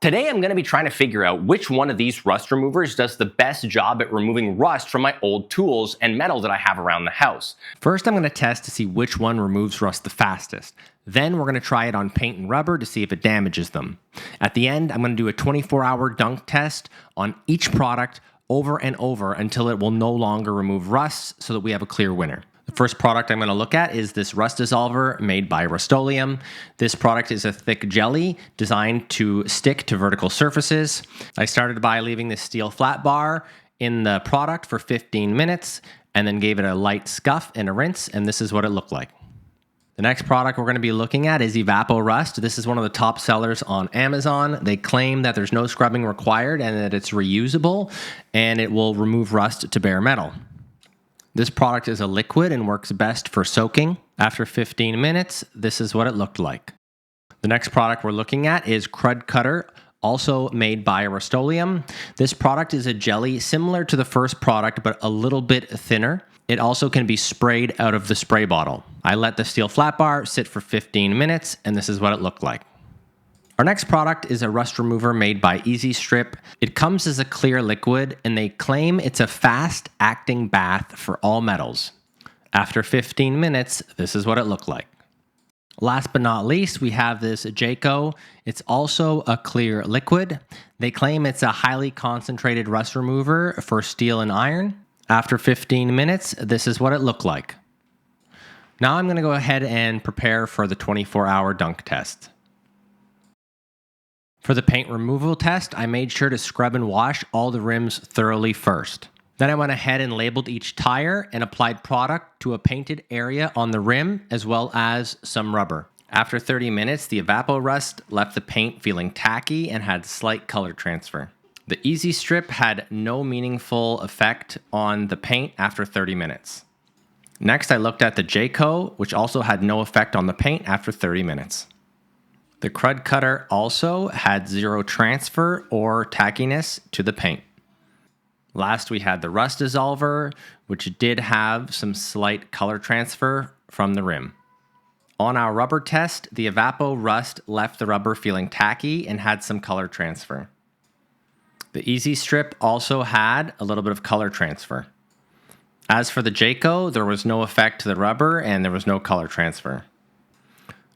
Today I'm going to be trying to figure out which one of these rust removers does the best job at removing rust from my old tools and metal that I have around the house. First I'm going to test to see which one removes rust the fastest. Then we're going to try it on paint and rubber to see if it damages them. At the end I'm going to do a 24-hour dunk test on each product over and over until it will no longer remove rust so that we have a clear winner. The first product I'm going to look at is this Rust Dissolver made by Rust-Oleum. This product is a thick jelly designed to stick to vertical surfaces. I started by leaving this steel flat bar in the product for 15 minutes and then gave it a light scuff and a rinse, and this is what it looked like. The next product we're going to be looking at is Evapo-Rust. This is one of the top sellers on Amazon. They claim that there's no scrubbing required and that it's reusable and it will remove rust to bare metal. This product is a liquid and works best for soaking. After 15 minutes, this is what it looked like. The next product we're looking at is Krud Kutter, also made by Rust-Oleum. This product is a jelly similar to the first product, but a little bit thinner. It also can be sprayed out of the spray bottle. I let the steel flat bar sit for 15 minutes, and this is what it looked like. Our next product is a rust remover made by EZStrip. It comes as a clear liquid, and they claim it's a fast-acting bath for all metals. After 15 minutes, this is what it looked like. Last but not least, we have this Jakehoe. It's also a clear liquid. They claim it's a highly concentrated rust remover for steel and iron. After 15 minutes, this is what it looked like. Now I'm going to go ahead and prepare for the 24-hour dunk test. For the paint removal test, I made sure to scrub and wash all the rims thoroughly first. Then I went ahead and labeled each tire and applied product to a painted area on the rim as well as some rubber. After 30 minutes, the Evapo-Rust left the paint feeling tacky and had slight color transfer. The EZStrip had no meaningful effect on the paint after 30 minutes. Next, I looked at the Jakehoe, which also had no effect on the paint after 30 minutes. The Krud Kutter also had zero transfer or tackiness to the paint. Last, we had the Rust Dissolver, which did have some slight color transfer from the rim. On our rubber test, the Evapo-Rust left the rubber feeling tacky and had some color transfer. The EZStrip also had a little bit of color transfer. As for the Jakehoe, there was no effect to the rubber and there was no color transfer.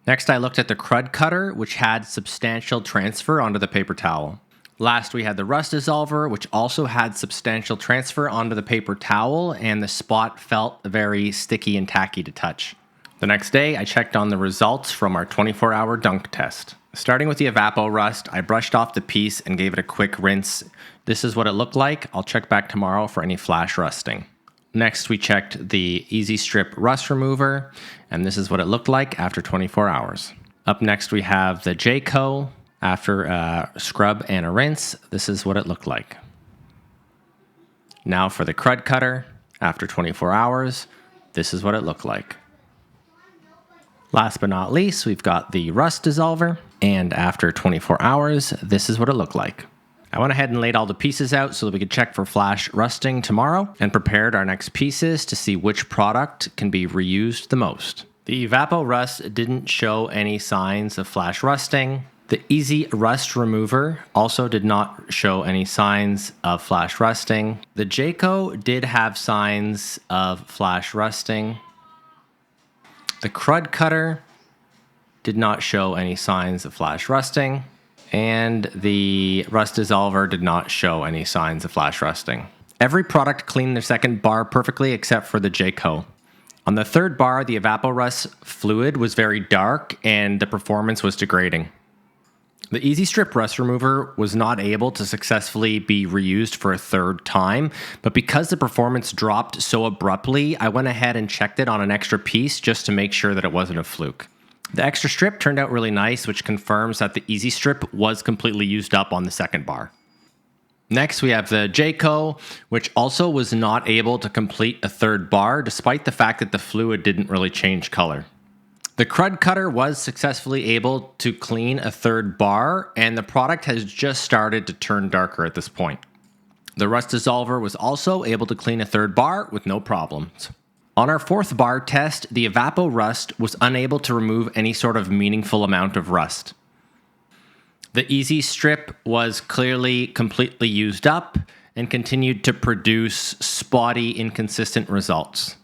Next, I looked at the Krud Kutter, which had substantial transfer onto the paper towel. Last, we had the Rust Dissolver, which also had substantial transfer onto the paper towel, and the spot felt very sticky and tacky to touch. The next day, I checked on the results from our 24-hour dunk test. Starting with the Evapo-Rust, I brushed off the piece and gave it a quick rinse. This is what it looked like. I'll check back tomorrow for any flash rusting. Next, we checked the EZStrip Rust Remover, and this is what it looked like after 24 hours. Up next, we have the Jakehoe. After a scrub and a rinse, this is what it looked like. Now for the Krud Kutter. After 24 hours, this is what it looked like. Last but not least, we've got the Rust Dissolver, and after 24 hours, this is what it looked like. I went ahead and laid all the pieces out so that we could check for flash rusting tomorrow and prepared our next pieces to see which product can be reused the most. The Evapo-Rust didn't show any signs of flash rusting. The EZStrip Remover also did not show any signs of flash rusting. The Jakehoe did have signs of flash rusting. The Krud Kutter did not show any signs of flash rusting. And the Rust Dissolver did not show any signs of flash rusting. Every product cleaned their second bar perfectly except for the Jakehoe. On the third bar, the Evapo-Rust fluid was very dark and the performance was degrading. The EZStrip Rust Remover was not able to successfully be reused for a third time, but because the performance dropped so abruptly, I went ahead and checked it on an extra piece just to make sure that it wasn't a fluke. The extra strip turned out really nice, which confirms that the EZStrip was completely used up on the second bar. Next, we have the Jakehoe, which also was not able to complete a third bar, despite the fact that the fluid didn't really change color. The Krud Kutter was successfully able to clean a third bar, and the product has just started to turn darker at this point. The Rust Dissolver was also able to clean a third bar with no problems. On our fourth bar test, the Evapo-Rust was unable to remove any sort of meaningful amount of rust. The EZStrip was clearly completely used up and continued to produce spotty, inconsistent results.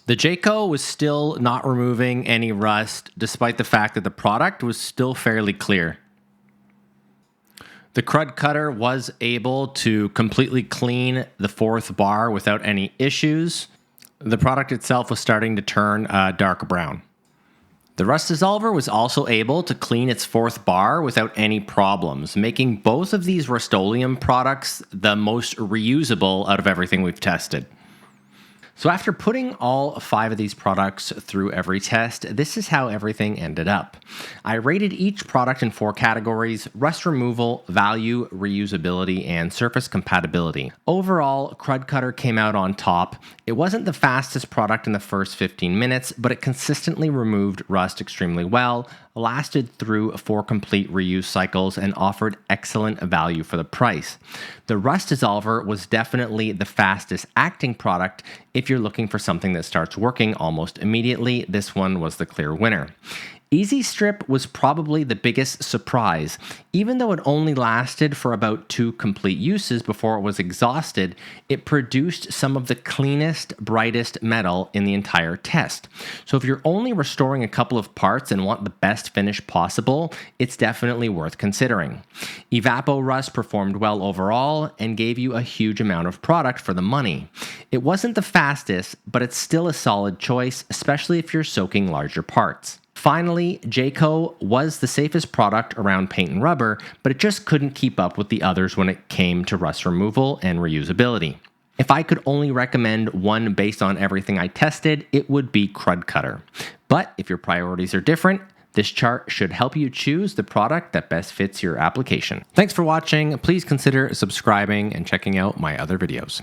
The Jakehoe was still not removing any rust, despite the fact that the product was still fairly clear. The Krud Kutter was able to completely clean the fourth bar without any issues. The product itself was starting to turn dark brown. The Rust Dissolver was also able to clean its fourth bar without any problems, making both of these Rust-Oleum products the most reusable out of everything we've tested. So after putting all 5 of these products through every test, this is how everything ended up. I rated each product in 4 categories: rust removal, value, reusability, and surface compatibility. Overall, Krud Kutter came out on top. It wasn't the fastest product in the first 15 minutes, but it consistently removed rust extremely well, lasted through 4 complete reuse cycles, and offered excellent value for the price. The Rust Dissolver was definitely the fastest acting product. If you're looking for something that starts working almost immediately, this one was the clear winner. EZStrip was probably the biggest surprise. Even though it only lasted for about 2 complete uses before it was exhausted, it produced some of the cleanest, brightest metal in the entire test. So if you're only restoring a couple of parts and want the best finish possible, it's definitely worth considering. Evapo-Rust performed well overall and gave you a huge amount of product for the money. It wasn't the fastest, but it's still a solid choice, especially if you're soaking larger parts. Finally, Jakehoe was the safest product around paint and rubber, but it just couldn't keep up with the others when it came to rust removal and reusability. If I could only recommend one based on everything I tested, it would be Krud Kutter. But if your priorities are different, this chart should help you choose the product that best fits your application. Thanks for watching. Please consider subscribing and checking out my other videos.